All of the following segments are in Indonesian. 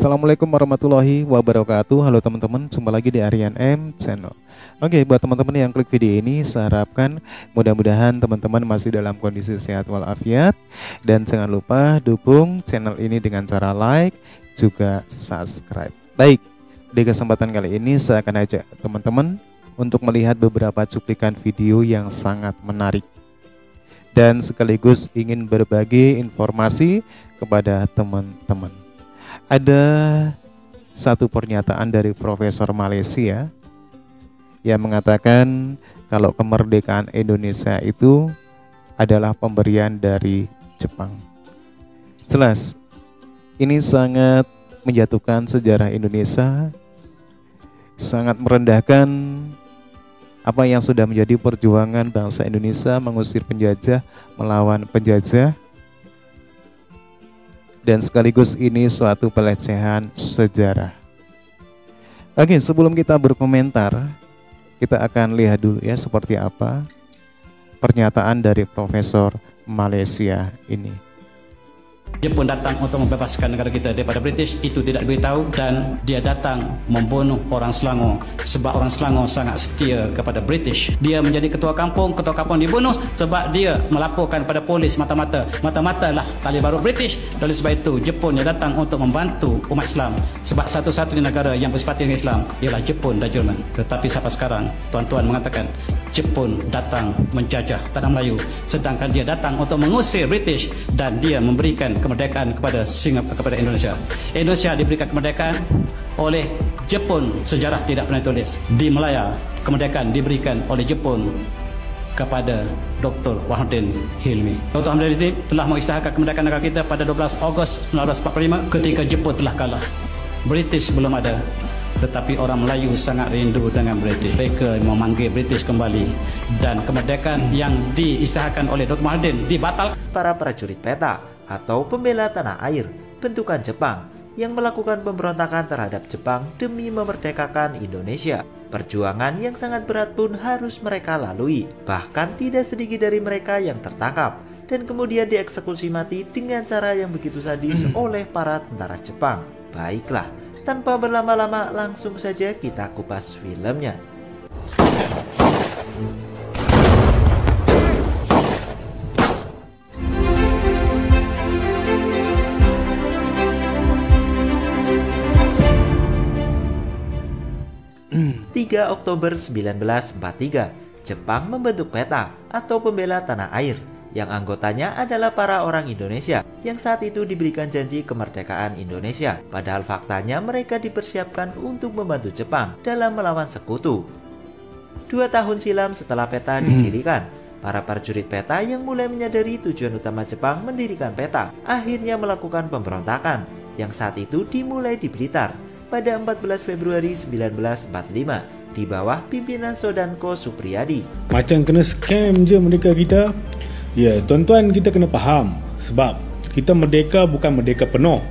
Assalamualaikum warahmatullahi wabarakatuh. Halo teman-teman, jumpa lagi di Aryan M Channel. Oke, buat teman-teman yang klik video ini, saya harapkan mudah-mudahan teman-teman masih dalam kondisi sehat walafiat. Dan jangan lupa dukung channel ini dengan cara like, juga subscribe. Baik, di kesempatan kali ini saya akan ajak teman-teman untuk melihat beberapa cuplikan video yang sangat menarik. Dan sekaligus ingin berbagi informasi kepada teman-teman. Ada satu pernyataan dari Profesor Malaysia yang mengatakan kalau kemerdekaan Indonesia itu adalah pemberian dari Jepang. Jelas, ini sangat menjatuhkan sejarah Indonesia, sangat merendahkan apa yang sudah menjadi perjuangan bangsa Indonesia mengusir penjajah, melawan penjajah. Dan sekaligus ini suatu pelecehan sejarah. Oke, sebelum kita berkomentar, kita akan lihat dulu ya seperti apa pernyataan dari Profesor Malaysia ini. Jepun datang untuk membebaskan negara kita daripada British, itu tidak diberitahu, dan dia datang membunuh orang Selangor sebab orang Selangor sangat setia kepada British. Dia menjadi ketua kampung dibunuh sebab dia melaporkan pada polis mata-mata lah tali baru British. Oleh sebab itu Jepun yang datang untuk membantu umat Islam, sebab satu-satunya negara yang bersepati dengan Islam ialah Jepun dan Jerman. Tetapi sampai sekarang tuan-tuan mengatakan Jepun datang menjajah tanah Melayu, sedangkan dia datang untuk mengusir British dan dia memberikan kemerdekaan kepada Indonesia. Indonesia diberikan kemerdekaan oleh Jepun. Sejarah tidak pernah tulis. Di Melaya, kemerdekaan diberikan oleh Jepun kepada Dr. Wahidin Hilmi. Dr. Wahidin Hilmi telah mengisytiharkan kemerdekaan negara kita pada 12 Ogos 1945 ketika Jepun telah kalah. British belum ada. Tetapi orang Melayu sangat rindu dengan British. Mereka memanggil British kembali. Dan kemerdekaan yang diisytiharkan oleh Dr. Wahidin dibatalkan. Para prajurit peta atau pembela tanah air bentukan Jepang yang melakukan pemberontakan terhadap Jepang demi memerdekakan Indonesia. Perjuangan yang sangat berat pun harus mereka lalui. Bahkan tidak sedikit dari mereka yang tertangkap dan kemudian dieksekusi mati dengan cara yang begitu sadis oleh para tentara Jepang. Baiklah, tanpa berlama-lama langsung saja kita kupas filmnya. 3 Oktober 1943, Jepang membentuk PETA atau Pembela Tanah Air yang anggotanya adalah para orang Indonesia yang saat itu diberikan janji kemerdekaan Indonesia. Padahal faktanya mereka dipersiapkan untuk membantu Jepang dalam melawan sekutu. 2 tahun silam setelah PETA didirikan, para prajurit PETA yang mulai menyadari tujuan utama Jepang mendirikan PETA akhirnya melakukan pemberontakan yang saat itu dimulai di Blitar pada 14 Februari 1945 di bawah pimpinan Sodanko Supriyadi. Macam kena scam je merdeka kita. Ya, tuan-tuan, kita kena faham sebab kita merdeka bukan merdeka penuh.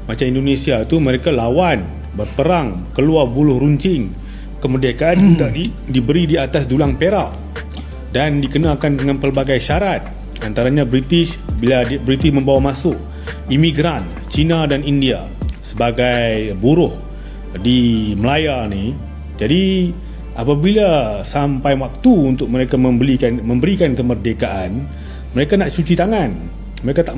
Macam Indonesia tu mereka lawan, berperang, keluar buluh runcing. Kemerdekaan kita diberi di atas dulang perak dan dikenakan dengan pelbagai syarat. Antaranya British, bila British membawa masuk imigran Cina dan India sebagai buruh di Melaya ni. Jadi apabila sampai waktu untuk mereka memberikan kemerdekaan, mereka nak cuci tangan. Mereka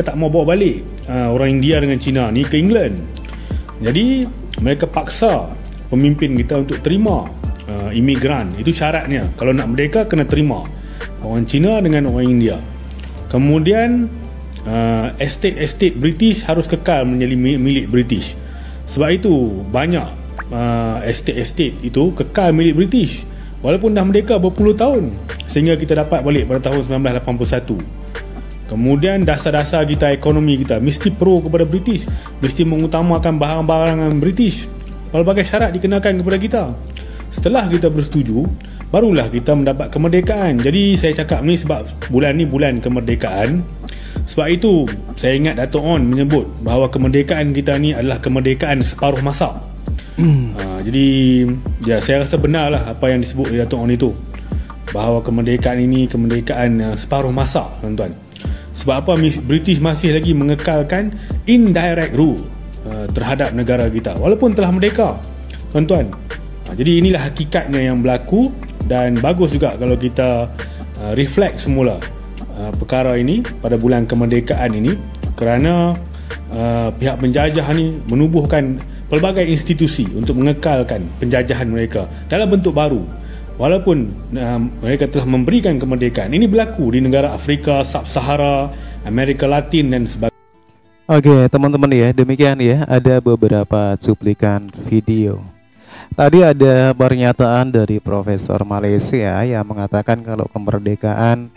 tak mau bawa balik orang India dengan Cina ni ke England. Jadi mereka paksa pemimpin kita untuk terima imigran. Itu syaratnya. Kalau nak merdeka kena terima orang Cina dengan orang India. Kemudian estate British harus kekal menjadi milik British. Sebab itu banyak estate itu kekal milik British walaupun dah merdeka berpuluh tahun, sehingga kita dapat balik pada tahun 1981. Kemudian dasar-dasar kita, ekonomi kita mesti pro kepada British, mesti mengutamakan barang-barangan British. Pelbagai syarat dikenakan kepada kita. Setelah kita bersetuju, barulah kita mendapat kemerdekaan. Jadi saya cakap ni sebab bulan ni bulan kemerdekaan. Sebab itu saya ingat Dato' On menyebut bahawa kemerdekaan kita ni adalah kemerdekaan separuh masa. Jadi ya, saya rasa benarlah apa yang disebut oleh Dato' On itu, bahawa kemerdekaan ini kemerdekaan separuh masa, tuan-tuan. Sebab apa? British masih lagi mengekalkan indirect rule. terhadap negara kita walaupun telah merdeka, tuan-tuan. Jadi inilah hakikatnya yang berlaku, dan bagus juga kalau kita reflect semula perkara ini pada bulan kemerdekaan ini, kerana pihak penjajah ni menubuhkan pelbagai institusi untuk mengekalkan penjajahan mereka dalam bentuk baru. Walaupun mereka telah memberikan kemerdekaan, ini berlaku di negara Afrika, Sub-Sahara, Amerika Latin dan sebagainya. Oke teman-teman ya, demikian ya, ada beberapa cuplikan video. Tadi ada pernyataan dari Profesor Malaysia yang mengatakan kalau kemerdekaan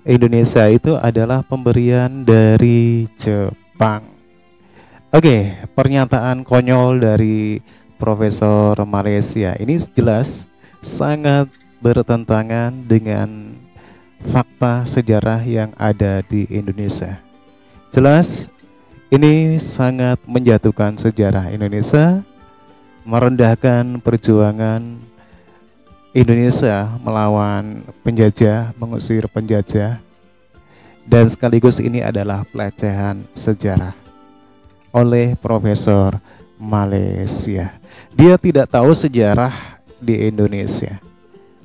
Indonesia itu adalah pemberian dari Jepang. Oke, pernyataan konyol dari Profesor Malaysia ini jelas sangat bertentangan dengan fakta sejarah yang ada di Indonesia. Jelas ini sangat menjatuhkan sejarah Indonesia, merendahkan perjuangan Indonesia melawan penjajah, mengusir penjajah, dan sekaligus ini adalah pelecehan sejarah oleh Profesor Malaysia. Dia tidak tahu sejarah di Indonesia.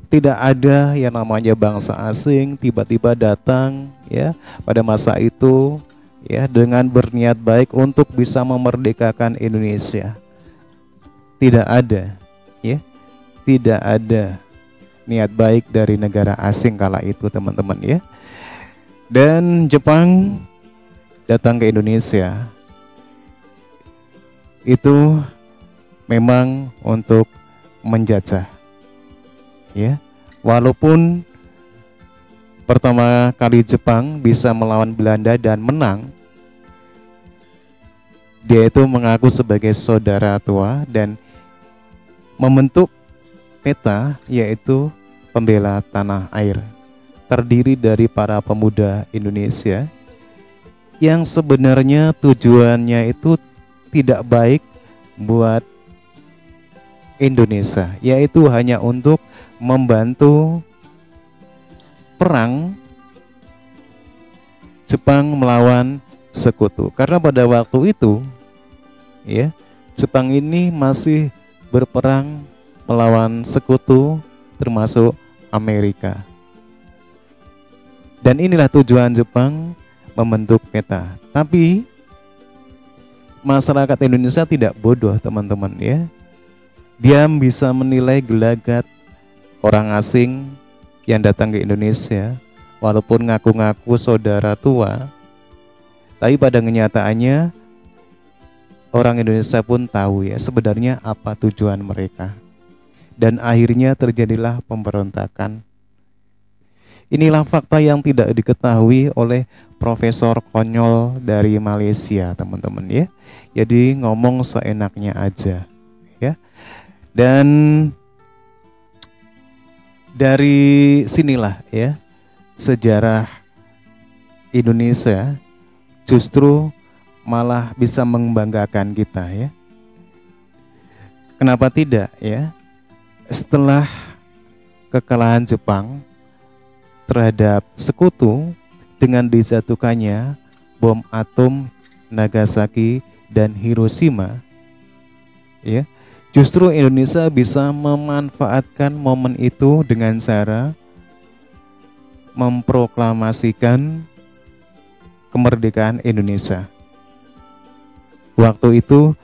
Tidak ada yang namanya bangsa asing tiba-tiba datang ya pada masa itu ya dengan berniat baik untuk bisa memerdekakan Indonesia. Tidak ada ya. Tidak ada niat baik dari negara asing kala itu, teman-teman ya. Dan Jepang datang ke Indonesia itu memang untuk menjajah ya. Walaupun pertama kali Jepang bisa melawan Belanda dan menang, dia itu mengaku sebagai saudara tua dan membentuk peta, yaitu pembela tanah air, terdiri dari para pemuda Indonesia yang sebenarnya tujuannya itu tidak baik buat Indonesia, yaitu hanya untuk membantu perang Jepang melawan sekutu. Karena pada waktu itu ya, Jepang ini masih berperang melawan sekutu termasuk Amerika. Dan inilah tujuan Jepang membentuk peta. Tapi masyarakat Indonesia tidak bodoh, teman-teman ya. Dia bisa menilai gelagat orang asing yang datang ke Indonesia walaupun ngaku-ngaku saudara tua. Tapi pada kenyataannya orang Indonesia pun tahu ya sebenarnya apa tujuan mereka. Dan akhirnya terjadilah pemberontakan. Inilah fakta yang tidak diketahui oleh profesor konyol dari Malaysia, teman-teman ya. Jadi ngomong seenaknya aja ya. Dan dari sinilah ya sejarah Indonesia justru malah bisa membanggakan kita ya. Kenapa tidak ya? Setelah kekalahan Jepang terhadap sekutu dengan dijatuhkannya bom atom Nagasaki dan Hiroshima ya, justru Indonesia bisa memanfaatkan momen itu dengan cara memproklamasikan kemerdekaan Indonesia. Waktu itu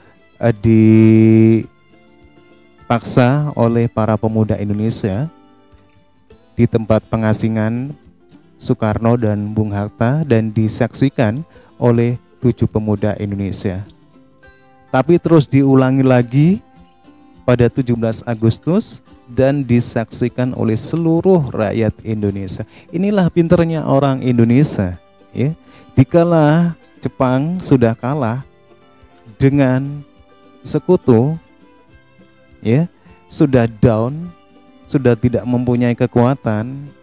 dipaksa oleh para pemuda Indonesia di tempat pengasingan Soekarno dan Bung Hatta dan disaksikan oleh 7 pemuda Indonesia. Tapi terus diulangi lagi pada 17 Agustus dan disaksikan oleh seluruh rakyat Indonesia. Inilah pinternya orang Indonesia ya. Dikala Jepang sudah kalah dengan sekutu ya, sudah down, sudah tidak mempunyai kekuatan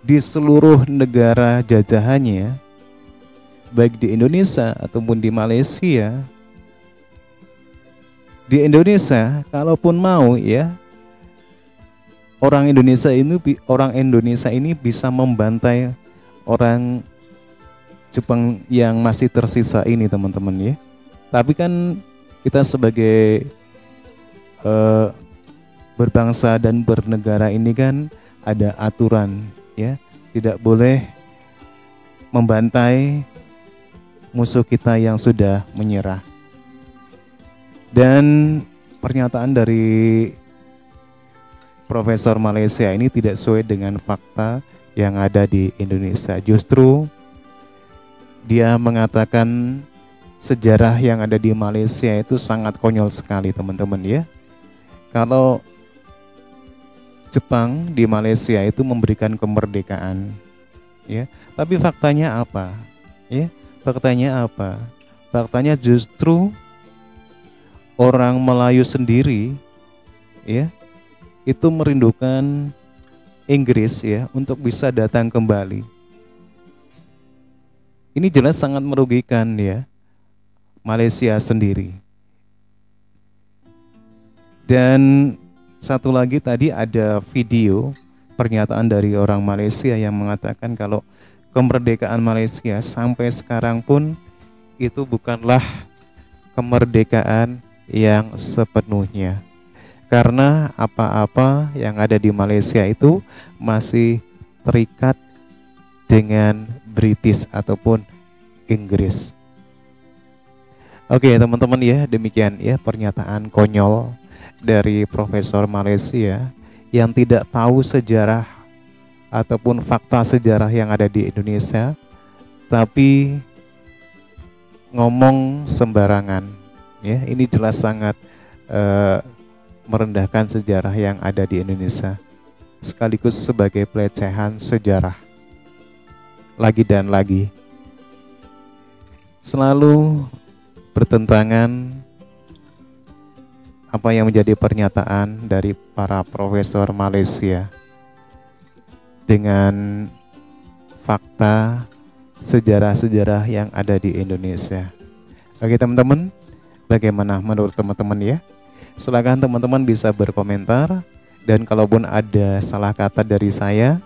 di seluruh negara jajahannya, baik di Indonesia ataupun di Malaysia. Di Indonesia, kalaupun mau ya, orang Indonesia ini bisa membantai orang Jepang yang masih tersisa ini, teman-teman ya. Tapi kan kita sebagai berbangsa dan bernegara ini kan ada aturan, ya. Tidak boleh membantai musuh kita yang sudah menyerah. Dan pernyataan dari Profesor Malaysia ini tidak sesuai dengan fakta yang ada di Indonesia. Justru dia mengatakan sejarah yang ada di Malaysia itu sangat konyol sekali, teman-teman, ya. Kalau Jepang di Malaysia itu memberikan kemerdekaan, ya. Tapi faktanya apa? Ya, faktanya apa? Faktanya justru orang Melayu sendiri, ya, itu merindukan Inggris, ya, untuk bisa datang kembali. Ini jelas sangat merugikan, ya, Malaysia sendiri. Dan satu lagi tadi ada video pernyataan dari orang Malaysia yang mengatakan kalau kemerdekaan Malaysia sampai sekarang pun itu bukanlah kemerdekaan yang sepenuhnya. Karena apa-apa yang ada di Malaysia itu masih terikat dengan British ataupun Inggris. Oke, teman-teman, ya, demikian ya pernyataan konyol dari Profesor Malaysia yang tidak tahu sejarah ataupun fakta sejarah yang ada di Indonesia, tapi ngomong sembarangan, ya. Ini jelas sangat merendahkan sejarah yang ada di Indonesia, sekaligus sebagai pelecehan sejarah. Lagi dan lagi selalu bertentangan apa yang menjadi pernyataan dari para profesor Malaysia dengan fakta sejarah-sejarah yang ada di Indonesia. Oke, teman-teman, bagaimana menurut teman-teman, ya? Silakan teman-teman bisa berkomentar, dan kalaupun ada salah kata dari saya,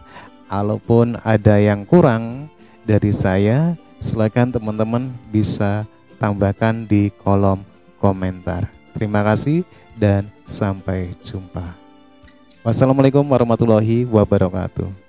walaupun ada yang kurang dari saya, silakan teman-teman bisa tambahkan di kolom komentar. Terima kasih dan sampai jumpa. Wassalamualaikum warahmatullahi wabarakatuh.